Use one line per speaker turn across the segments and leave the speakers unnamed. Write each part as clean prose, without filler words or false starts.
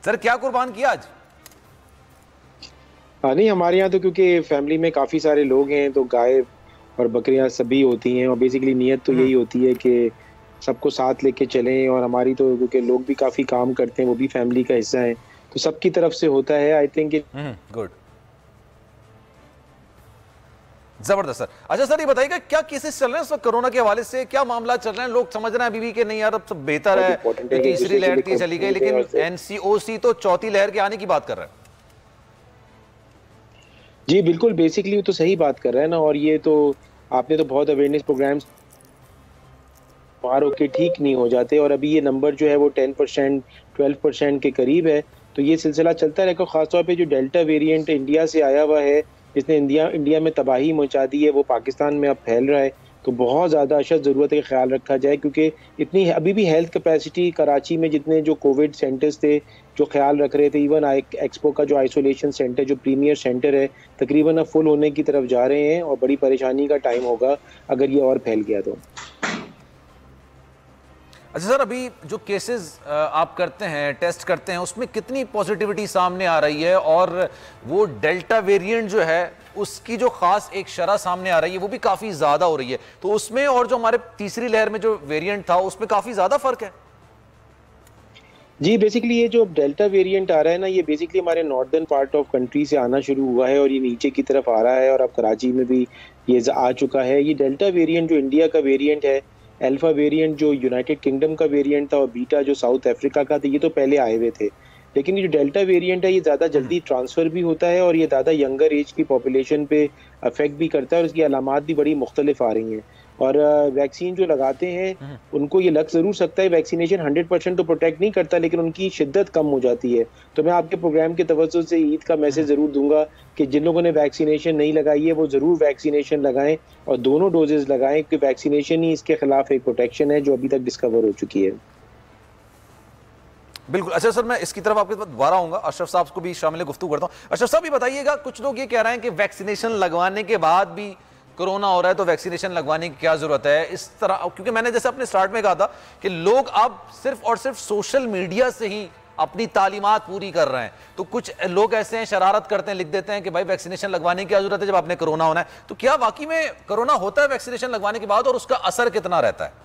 Sir क्या कुर्बान किया आज?
नहीं, हमारे यहाँ तो क्योंकि फैमिली में काफी सारे लोग हैं तो गाय और बकरियां सभी होती हैं, और बेसिकली नीयत तो यही होती है कि सबको साथ लेके चलें। और हमारी तो क्योंकि लोग भी काफी काम करते हैं, वो भी फैमिली का हिस्सा है, तो सबकी तरफ से होता है। आई थिंक
गुड, जबरदस्त सर। अच्छा सर, ये बताइएगा क्या केसेस चल रहे हैं इस वक्त कोरोना के हवाले से, क्या मामला चल रहे हैं? लोग समझ रहे हैं अभी भी कि नहीं यार अब सब बेहतर है,
इम्पोर्टेंट है कि
तीसरी लहर थी चली गई, लेकिन
और
एनसीओसी तो चौथी लहर के आने की बात कर रहा है।
जी बिल्कुल, बेसिकली वो तो सही बात कर रहा है ना। और ये तो आपने तो बहुत अवेयरनेस प्रोग्राम्स बाहर होके ठीक नहीं हो जाते, और अभी ये नंबर जो है वो 10% 12% के करीब है। तो ये सिलसिला चलता रहेगा। खासतौर पे जो डेल्टा वेरिएंट इंडिया से आया हुआ है, जिसने इंडिया में तबाही मचा दी है, वो पाकिस्तान में अब फैल रहा है। तो बहुत ज़्यादा अशद ज़रूरत है कि ख्याल रखा जाए, क्योंकि इतनी अभी भी हेल्थ कैपेसिटी कराची में जितने जो कोविड सेंटर्स थे जो ख्याल रख रहे थे, इवन एक्सपो का जो आइसोलेशन सेंटर जो प्रीमियर सेंटर है, तकरीबन अब फुल होने की तरफ जा रहे हैं, और बड़ी परेशानी का टाइम होगा अगर ये और फैल गया तो।
अच्छा सर, अभी जो केसेस आप करते हैं, टेस्ट करते हैं, उसमें कितनी पॉजिटिविटी सामने आ रही है? और वो डेल्टा वेरिएंट जो है उसकी जो खास एक शरह सामने आ रही है वो भी काफी ज्यादा हो रही है, तो उसमें और जो हमारे तीसरी लहर में जो वेरिएंट था उसमें काफी ज्यादा फर्क है।
जी बेसिकली ये जो डेल्टा वेरिएंट आ रहा है ना, ये बेसिकली हमारे नॉर्दर्न पार्ट ऑफ कंट्री से आना शुरू हुआ है, और ये नीचे की तरफ आ रहा है, और अब कराची में भी ये आ चुका है। ये डेल्टा वेरिएंट जो इंडिया का वेरिएंट है, अल्फा वेरिएंट जो यूनाइटेड किंगडम का वेरिएंट था, और बीटा जो साउथ अफ्रीका का था, ये तो पहले आए हुए थे। लेकिन ये जो डेल्टा वेरिएंट है, ये ज़्यादा जल्दी ट्रांसफ़र भी होता है, और ये ज़्यादा यंगर एज की पॉपुलेशन पे अफेक्ट भी करता है, और इसकी अलामात भी बड़ी मुख्तलिफ आ रही हैं। और वैक्सीन जो लगाते हैं उनको ये लग ज़रूर सकता है, वैक्सीनेशन 100% तो प्रोटेक्ट नहीं करता, लेकिन उनकी शिद्दत कम हो जाती है। तो मैं आपके प्रोग्राम के तवज्जो से ईद का मैसेज ज़रूर दूंगा कि जिन लोगों ने वैक्सीनेशन नहीं लगाई है वो ज़रूर वैक्सीनेशन लगाएं, और दोनों डोजेज लगाएं, क्योंकि वैक्सीनेशन ही इसके खिलाफ एक प्रोटेक्शन है जो अभी तक डिस्कवर हो चुकी है।
बिल्कुल। अच्छा सर, मैं इसकी तरफ आपके पास दोबारा आऊंगा, अशरफ साहब को भी शामिल गुफ्तगू करता हूं। अशरफ साहब, ये बताइएगा, कुछ लोग ये कह रहे हैं कि वैक्सीनेशन लगवाने के बाद भी कोरोना हो रहा है तो वैक्सीनेशन लगवाने की क्या जरूरत है इस तरह, क्योंकि मैंने जैसे अपने स्टार्ट में कहा था कि लोग अब सिर्फ और सिर्फ सोशल मीडिया से ही अपनी तालीमात पूरी कर रहे हैं, तो कुछ लोग ऐसे हैं शरारत करते हैं, लिख देते हैं कि भाई वैक्सीनेशन लगवाने की क्या जरूरत है जब आपने कोरोना होना है। तो क्या वाकई में कोरोना होता है वैक्सीनेशन लगवाने के बाद, और उसका असर कितना रहता है?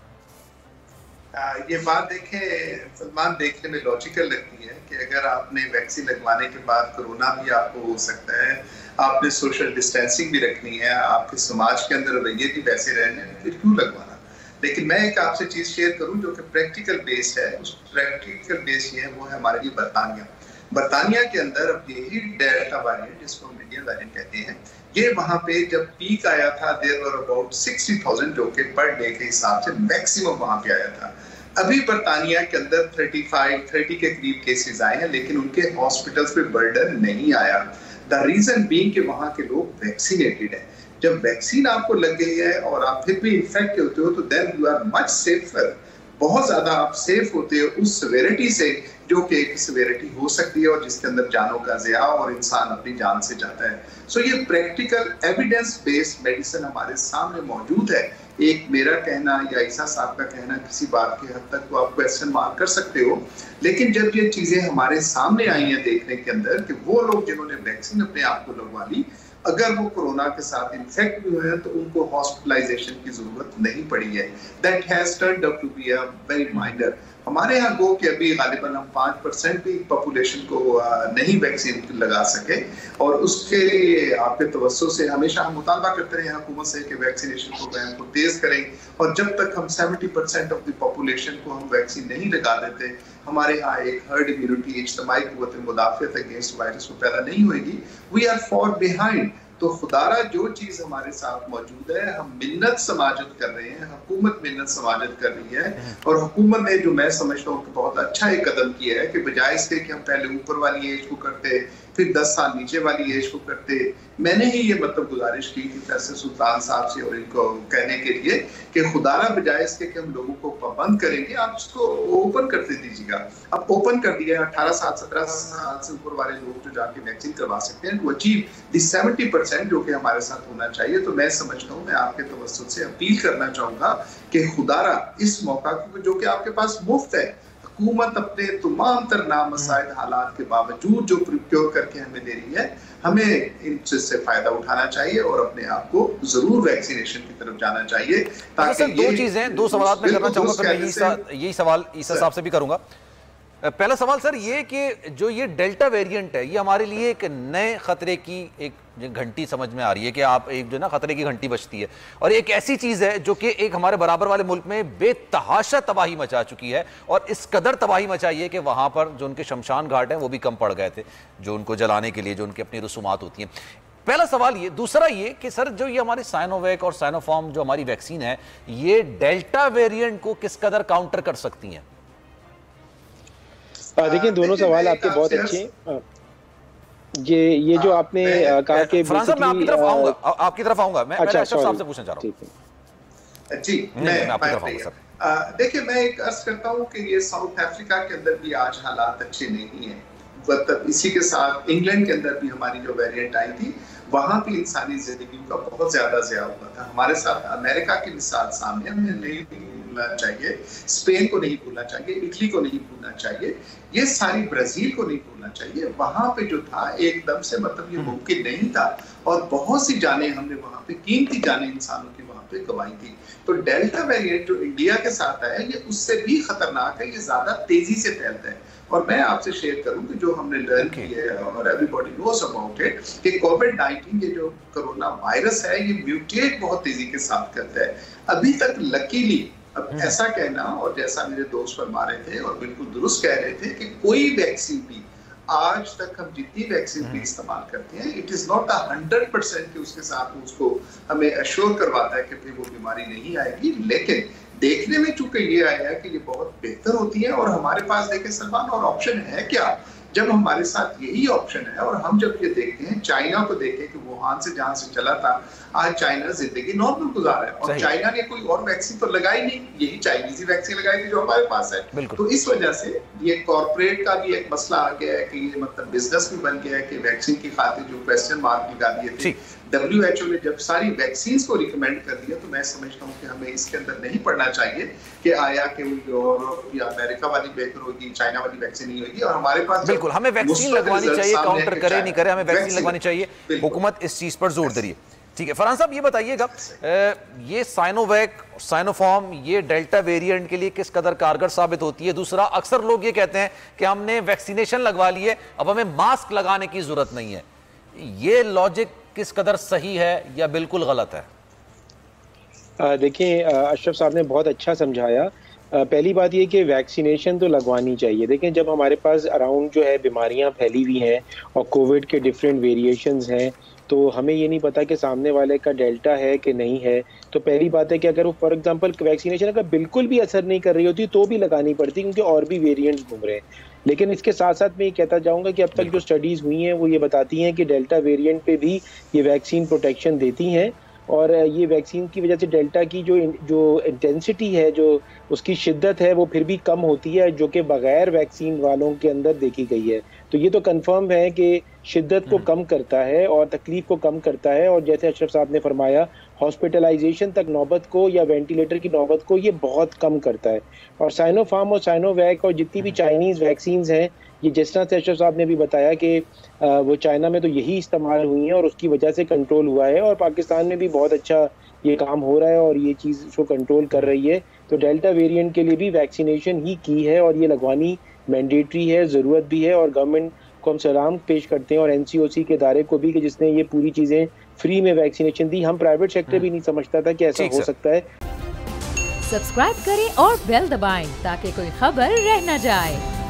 ये बात देखें सलमान, देखने में लॉजिकल लगती है कि अगर आपने वैक्सीन लगवाने के बाद कोरोना भी आपको हो सकता है, आपने सोशल डिस्टेंसिंग भी रखनी है, आपके समाज के अंदर रवैये भी वैसे रहने हैं, फिर क्यों लगवाना? लेकिन मैं एक आपसे चीज शेयर करूं जो कि प्रैक्टिकल बेस्ड है। उस प्रैक्टिकल बेस ये है, वो है हमारे लिए बरतानिया। बरतानिया के अंदर अब यही डेल्टा वेरिएंट, जिसको हम इंडियन वेरिएंट कहते हैं, ये वहां पे जब पीक आया था देयर वर अबाउट 60,000 जो कि पर डे के हिसाब से मैक्सिमम वहां पे आया था। अभी बरतानिया के अंदर 30 के करीब केसेस आए हैं, लेकिन उनके हॉस्पिटल्स पे बर्डन नहीं आया। द रीजन बीइंग कि वहां के लोग वैक्सीनेटेड है। जब वैक्सीन आपको लग गई है और आप फिर भी इन्फेक्ट होते हो तो then you are much safer, बहुत ज्यादा आप सेफ होते हो उस सेवेरिटी से जो कि एक सेवेरिटी हो सकती है और जिसके अंदर जानों का ज़िया और इंसान अपनी जान से जाता है। सो ये प्रैक्टिकल एविडेंस बेस्ड मेडिसिन हमारे सामने मौजूद है। एक मेरा कहना या ईसा साहब का कहना किसी बात की हद तक तो आप क्वेश्चन मार्क कर सकते हो, लेकिन जब ये चीजें हमारे सामने आई हैं देखने के अंदर कि वो लोग जिन्होंने वैक्सीन अपने आप को लगवा ली, अगर वो कोरोना के साथ इन्फेक्ट भी हुए हैं तो उनको हॉस्पिटलाइजेशन की जरूरत नहीं पड़ी है। That has turned out to be a very minor. हमारे यहाँ गो कि अभी गालिबन हम 5% भी पॉपुलेशन को नहीं वैक्सीन लगा सके, और उसके लिए आपके तवज्जो से हमेशा हम मुतालबा करते रहे हुकूमत से कि वैक्सीनेशन प्रोग्राम को तेज करें, और जब तक हम 70% ऑफ द पॉपुलेशन को हम वैक्सीन नहीं लगा देते, हमारे यहाँ एक हर्ड इम्यूनिटी, इज्तिमाई कुव्वत मुदाफ़ियत अगेंस्ट वायरस को पैदा नहीं होगी। We are far behind. तो खुदारा जो चीज हमारे साथ मौजूद है, हम मिन्नत समाजत कर रहे हैं, हुकूमत मिन्नत समाजत कर रही है, और हुकूमत ने जो मैं समझता हूँ कि बहुत अच्छा एक कदम किया है कि बजाय इसके कि हम पहले ऊपर वाली एज को करते फिर 10 साल नीचे वाली एज को करते, मैंने ही ये मतलब गुजारिश की थी फैसल सुल्तान साहब से और इनको कहने के लिए कि खुदारा बजाय इसके कि हम लोगों को पाबंद करेंगे, आप इसको ओपन करते दीजिएगा। अब ओपन कर दिया, 18 साल 17 साल से ऊपर वाले लोग जो जाके वैक्सीन करवा सकते हैं, टू अचीव द 70% जो कि हमारे साथ होना चाहिए। तो मैं समझता हूँ, मैं आपके तवज्जुह से अपील करना चाहूंगा कि खुदारा इस मौका जो कि आपके पास मुफ्त है, हुकूमत अपने तमाम तर नामसाइद हालात के बावजूद जो प्रोक्योर करके हमें दे रही है, हमें इन चीज से फायदा उठाना चाहिए और अपने आप को जरूर वैक्सीनेशन की तरफ जाना चाहिए।
ताकि दो चीजें, दो सवाल मैं करना चाहूंगा, यही सवाल ईसा साहब से भी करूंगा। पहला सवाल सर ये कि जो ये डेल्टा वेरिएंट है, ये हमारे लिए एक नए खतरे की एक घंटी समझ में आ रही है कि आप एक जो ना खतरे की घंटी बजती है, और एक ऐसी चीज है जो कि एक हमारे बराबर वाले मुल्क में बेतहाशा तबाही मचा चुकी है, और इस कदर तबाही मचाई है कि वहां पर जो उनके शमशान घाट हैं वो भी कम पड़ गए थे, जो उनको जलाने के लिए जो उनकी अपनी रसूमात होती हैं। पहला सवाल ये। दूसरा ये कि सर जो ये हमारी साइनोवैक और साइनोफार्म जो हमारी वैक्सीन है, ये डेल्टा वेरिएंट को किस कदर काउंटर कर सकती हैं?
देखिए दोनों सवाल आपके बहुत अच्छे हैं। ये जो आपने कहा कि
फरहान साहब मैं आपकी तरफ आऊंगा, मैं अशरफ साहब से पूछना चाह रहा हूं।
जी मैं आपकी तरफ आऊंगा सर। देखिए मैं एक अर्ज करता हूं कि ये साउथ अफ्रीका के अंदर भी आज हालात अच्छे नहीं है, मतलब इसी के साथ इंग्लैंड के अंदर भी हमारी जो वेरिएंट आई थी, वहां भी इंसानी जिंदगी का बहुत ज्यादा ज़िया हुआ था। हमारे साथ अमेरिका की मिसाल सामने हमें नहीं भूलना चाहिए, स्पेन को नहीं भूलना चाहिए, इटली को नहीं भूलना चाहिए, ये सारी ब्राजील को नहीं भूलना चाहिए। वहां पे जो था एकदम से मतलब ये मुमकिन नहीं था, और बहुत सी जानें हमने वहां पे, कीमती जानें इंसानों की वहां पे गंवाई थी। तो डेल्टा वेरिएंट जो इंडिया के साथ आया, ये उससे भी खतरनाक है, ये ज्यादा तेजी से फैलता है। और मैं आपसे शेयर करूं कि जो हमने लर्न किया है और एवरीबॉडी नोस अबाउट इट कि कोविड-19 ये जो कोरोना वायरस है, ये म्यूटेट बहुत तेजी के साथ करता है। अभी तक लकीली, अब ऐसा कहना, और जैसा मेरे दोस्त फरमा रहे थे और बिल्कुल दुरुस्त कह रहे थे कि कोई वैक्सीन भी आज तक हम जितनी वैक्सीन भी इस्तेमाल करते हैं, इट इज नॉट 100% कि उसके साथ उसको हमें एश्योर करवाता है कि फिर वो बीमारी नहीं आएगी। लेकिन देखने में चूंकि ये आया है कि ये बहुत बेहतर होती है, और हमारे पास देखें सलमान, और ऑप्शन है क्या जब हमारे साथ यही ऑप्शन है। और हम जब ये देखते हैं, चाइना को देखें कि वुहान से जहां से चला था, आज चाइना जिंदगी नॉर्मल गुजार है, और चाइना ने कोई और वैक्सीन तो लगाई नहीं, यही चाइनीज वैक्सीन लगाई थी जो हमारे पास है। तो इस वजह से ये कॉर्पोरेट का भी एक मसला आ गया है कि ये मतलब बिजनेस भी बन गया है कि वैक्सीन की खातिर जो क्वेश्चन मार्क लगा दिए थे, WHO ने जब सारी वैक्सीन को रिकमेंड कर दिया, तो मैं समझता हूँ कि हमें इसके अंदर नहीं पड़ना चाहिए कि आया कि यूरोप या अमेरिका वाली बेहतर होगी, चाइना वाली वैक्सीन नहीं होगी। और हमारे पास
बिल्कुल हमें वैक्सीन लगवानी चाहिए, काउंटर करे नहीं करे, हमें वैक्सीन लगवानी चाहिए। हुकूमत इस चीज पर जोर दे रही है। ठीक है फरहान साहब, ये बताइएगा ये साइनोवैक, साइनोफार्म, ये डेल्टा वेरिएंट के लिए किस कदर कारगर साबित होती है? दूसरा, अक्सर लोग ये कहते हैं कि हमने वैक्सीनेशन लगवा ली है, अब हमें मास्क लगाने की जरूरत नहीं है। ये लॉजिक किस कदर सही है या बिल्कुल गलत है?
देखिए अशरफ साहब ने बहुत अच्छा समझाया। पहली बात ये कि वैक्सीनेशन तो लगवानी चाहिए। देखें जब हमारे पास अराउंड जो है बीमारियां फैली हुई हैं और कोविड के डिफरेंट वेरिएशंस हैं, तो हमें ये नहीं पता कि सामने वाले का डेल्टा है कि नहीं है। तो पहली बात है कि अगर वो फॉर एग्जांपल वैक्सीनेशन अगर बिल्कुल भी असर नहीं कर रही होती तो भी लगानी पड़ती, क्योंकि और भी वेरिएंट्स घूम रहे हैं। लेकिन इसके साथ साथ मैं ये कहता जाऊंगा कि अब तक जो स्टडीज़ हुई हैं वो ये बताती हैं कि डेल्टा वेरिएंट पे भी ये वैक्सीन प्रोटेक्शन देती हैं, और ये वैक्सीन की वजह से डेल्टा की जो इंटेंसिटी है, जो उसकी शिद्दत है, वो फिर भी कम होती है, जो कि बगैर वैक्सीन वालों के अंदर देखी गई है। तो ये तो कंफर्म है कि शिद्दत को कम करता है और तकलीफ को कम करता है, और जैसे अशरफ साहब ने फरमाया हॉस्पिटलाइजेशन तक नौबत को या वेंटिलेटर की नौबत को ये बहुत कम करता है। और साइनोफार्म और साइनोवैक और जितनी भी चाइनीज़ वैक्सीन हैं, ये जिस तरह से अशरफ साहब ने भी बताया कि वो चाइना में तो यही इस्तेमाल हुई हैं और उसकी वजह से कंट्रोल हुआ है, और पाकिस्तान में भी बहुत अच्छा ये काम हो रहा है और ये चीज़ को कंट्रोल कर रही है। तो डेल्टा वेरिएंट के लिए भी वैक्सीनेशन ही की है और ये लगवानी मैंडेटरी है, ज़रूरत भी है, और गवर्नमेंट को हम सलाम पेश करते हैं और NCOC के इदारे को भी कि जिसने ये पूरी चीज़ें फ्री में वैक्सीनेशन दी। हम प्राइवेट सेक्टर भी नहीं समझता था कि ऐसा हो सकता है।
सब्सक्राइब करें और बेल दबाएं ताकि कोई खबर रह न जाए।